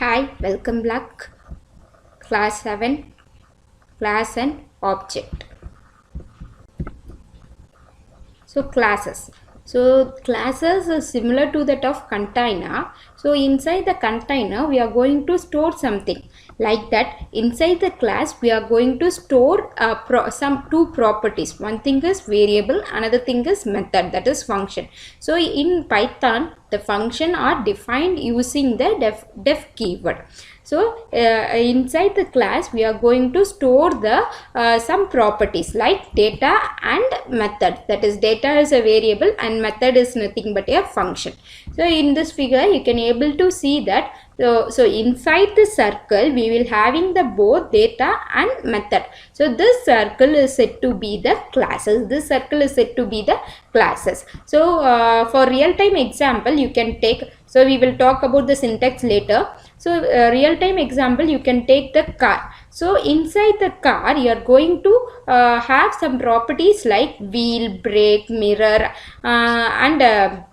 Hi, welcome back. Class 7, Class and Object. So classes. So classes is similar to that of container. So inside the container we are going to store something. Like that inside the class we are going to store some two properties. One thing is variable, another thing is method, that is function. So in Python the function are defined using the def keyword. So inside the class we are going to store the some properties like data and method. That is, data is a variable and method is nothing but a function. So in this figure you can able to see that so inside the circle we will having the both data and method. So this circle is said to be the classes. This circle is said to be the classes. So for real time example you can take, so we will talk about the syntax later. So real time example you can take the car. So inside the car you are going to have some properties like wheel, brake, mirror and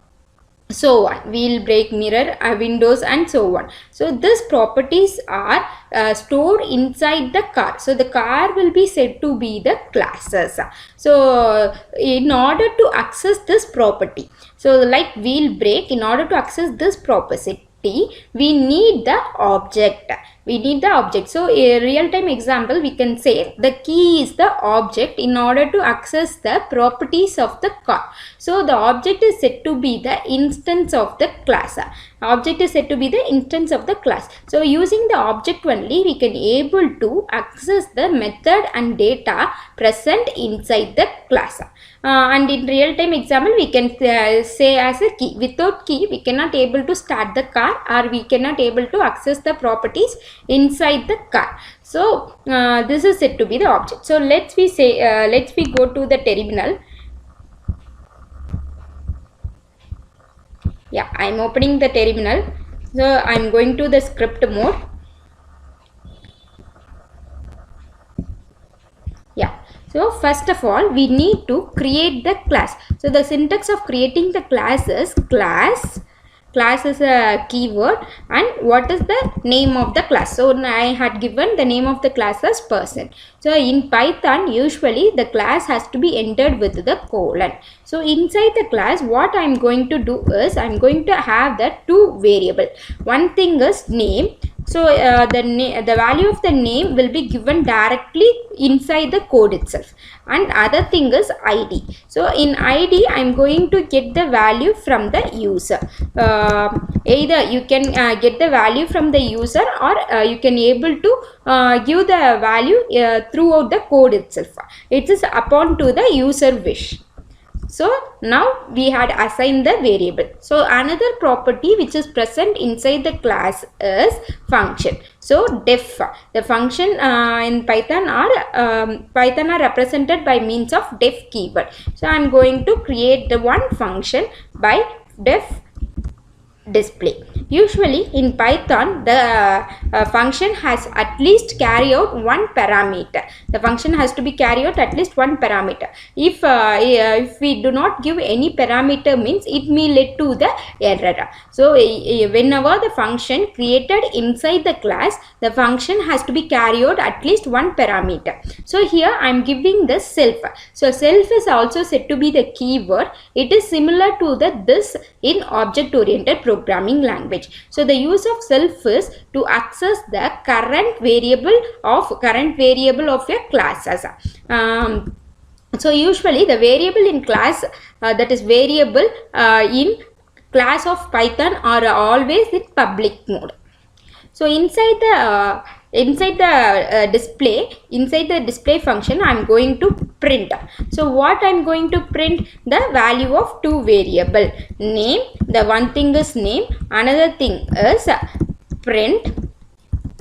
so on, wheel, brake, mirror, windows and so on. So these properties are stored inside the car. So the car will be said to be the classes. So in order to access this property, so like wheel, brake, in order to access this property we need the object. So a real time example we can say the key is the object in order to access the properties of the car. So the object is said to be the instance of the class. Object is said to be the instance of the class. So using the object only we can able to access the method and data present inside the class. And in real time example we can say as a key. Without key we cannot able to start the car or we cannot able to access the properties inside the car. So this is said to be the object. So let's we go to the terminal. Yeah, I am opening the terminal. So I am going to the script mode. Yeah. So first of all we need to create the class. So the syntax of creating the class is class is a keyword and what is the name of the class. So I had given the name of the class as person. So in Python usually the class has to be entered with the colon. So inside the class what I am going to do is I am going to have the two variable. One thing is name. So the value of the name will be given directly inside the code itself, and other thing is ID. So in ID I am going to get the value from the user. Either you can get the value from the user or you can able to give the value throughout the code itself. It is upon to the user wish. So now we had assigned the variable. So another property which is present inside the class is function. So def, the function in Python are represented by means of def keyword. So I am going to create the one function by def display. Usually in Python the function has at least carry out one parameter. The function has to be carry out at least one parameter. If we do not give any parameter means it may lead to the error. So whenever the function created inside the class, the function has to be carry out at least one parameter. So here I am giving the self. So self is also said to be the keyword. It is similar to the this in object oriented programming language. So the use of self is to access the current variable of your classes. So usually the variable in class that is variable in class of Python are always in public mode. So inside the display function I am going to print. So what I am going to print? The value of two variable. Name, the one thing is name, another thing is print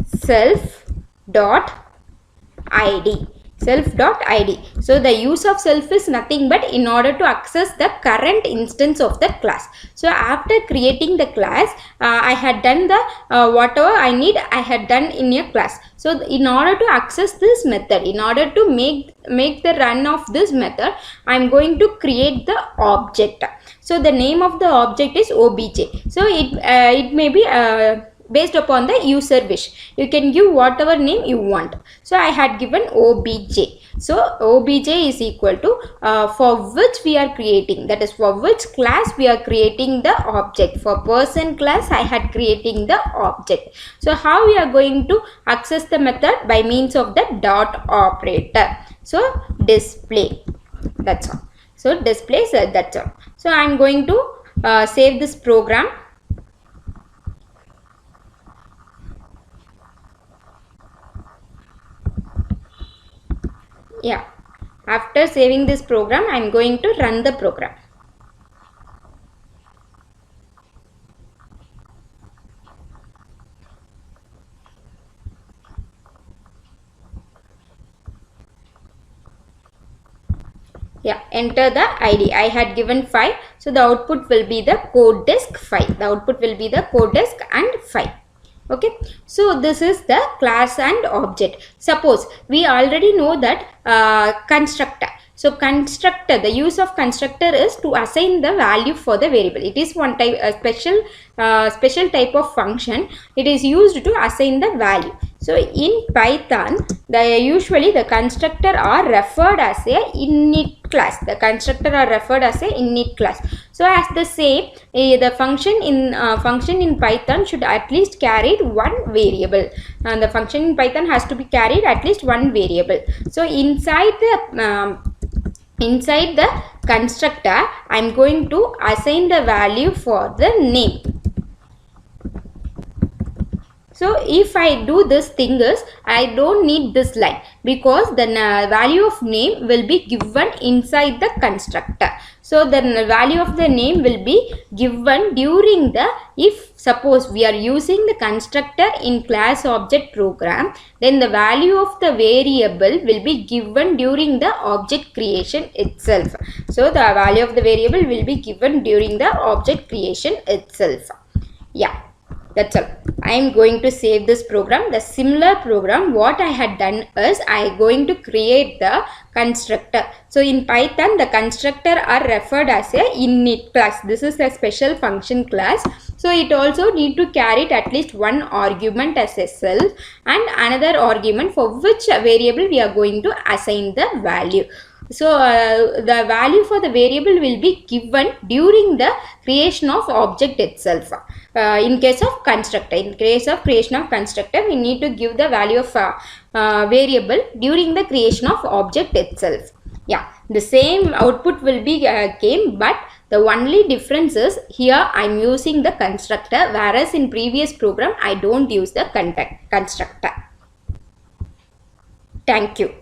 self dot id. So the use of self is nothing but in order to access the current instance of the class. So after creating the class I had done the whatever I need I had done in a class. So in order to access this method, in order to make the run of this method, I am going to create the object. So the name of the object is obj. So it may be based upon the user wish. You can give whatever name you want. So I had given obj. So obj is equal to for which we are creating, that is for which class we are creating the object. For person class I had creating the object. So how we are going to access the method? By means of the dot operator. So display, that's all. So display, that's all. So I am going to save this program. Yeah, after saving this program I am going to run the program. Yeah, enter the ID. I had given 5. So the output will be the code disk 5. The output will be the code disk and 5. Okay. So this is the class and object. Suppose we already know that constructor. So constructor, the use of constructor is to assign the value for the variable. It is one type, a special type of function. It is used to assign the value. So in Python, usually the constructor are referred as a init class. The constructor are referred as a init class. So as the same, the function in Python should at least carry one variable, and the function in Python has to be carried at least one variable. So inside the constructor I am going to assign the value for the name. So if I do this thing is, I don't need this line, because the value of name will be given inside the constructor. So the value of the name will be given during the, if suppose we are using the constructor in class object program, then the value of the variable will be given during the object creation itself. So the value of the variable will be given during the object creation itself. Yeah. That's all. I am going to save this program. The similar program, what I had done is, I am going to create the constructor. So in Python, the constructor are referred as a init class. This is a special function class. So it also need to carry at least one argument as a self and another argument for which variable we are going to assign the value. So the value for the variable will be given during the creation of object itself. In case of constructor, in case of creation of constructor, we need to give the value of variable during the creation of object itself. Yeah, the same output will be came, but the only difference is here I am using the constructor, whereas in previous program I don't use the constructor. Thank you.